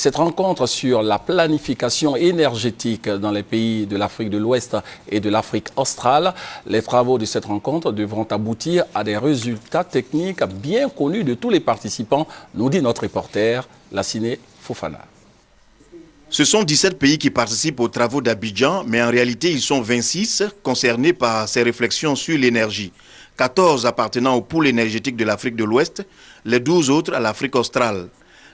Cette rencontre sur la planification énergétique dans les pays de l'Afrique de l'Ouest et de l'Afrique australe, les travaux de cette rencontre devront aboutir à des résultats techniques bien connus de tous les participants, nous dit notre reporter Lassine Fofana. Ce sont 17 pays qui participent aux travaux d'Abidjan, mais en réalité, ils sont 26 concernés par ces réflexions sur l'énergie. 14 appartenant au pôle énergétique de l'Afrique de l'Ouest, les 12 autres à l'Afrique australe.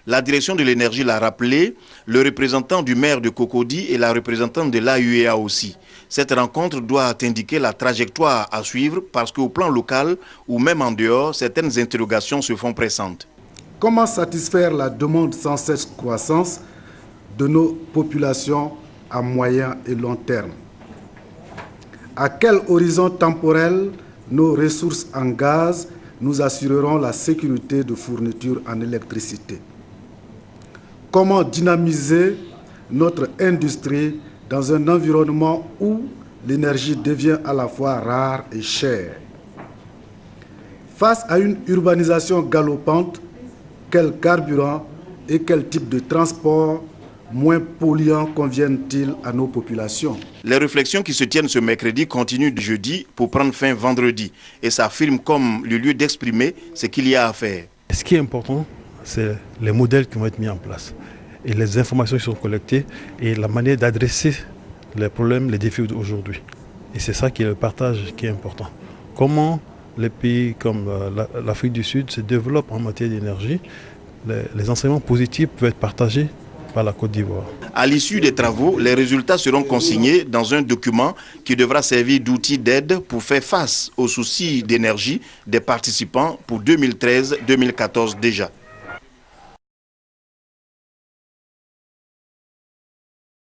La direction de l'énergie l'a rappelé, le représentant du maire de Cocody et la représentante de l'AUEA aussi. Cette rencontre doit indiquer la trajectoire à suivre parce qu'au plan local ou même en dehors, certaines interrogations se font pressantes. Comment satisfaire la demande sans cesse croissance de nos populations à moyen et long terme? À quel horizon temporel nos ressources en gaz nous assureront la sécurité de fourniture en électricité? Comment dynamiser notre industrie dans un environnement où l'énergie devient à la fois rare et chère? Face à une urbanisation galopante, quel carburant et quel type de transport moins polluants conviennent-ils à nos populations? Les réflexions qui se tiennent ce mercredi continuent de jeudi pour prendre fin vendredi et s'affirment comme le lieu d'exprimer ce qu'il y a à faire. Ce qui est important, c'est les modèles qui vont être mis en place et les informations qui sont collectées et la manière d'adresser les problèmes, les défis d'aujourd'hui. Et c'est ça qui est le partage qui est important. Comment les pays comme l'Afrique du Sud se développent en matière d'énergie, les enseignements positifs peuvent être partagés par la Côte d'Ivoire. À l'issue des travaux, les résultats seront consignés dans un document qui devra servir d'outil d'aide pour faire face aux soucis d'énergie des participants pour 2013-2014 déjà.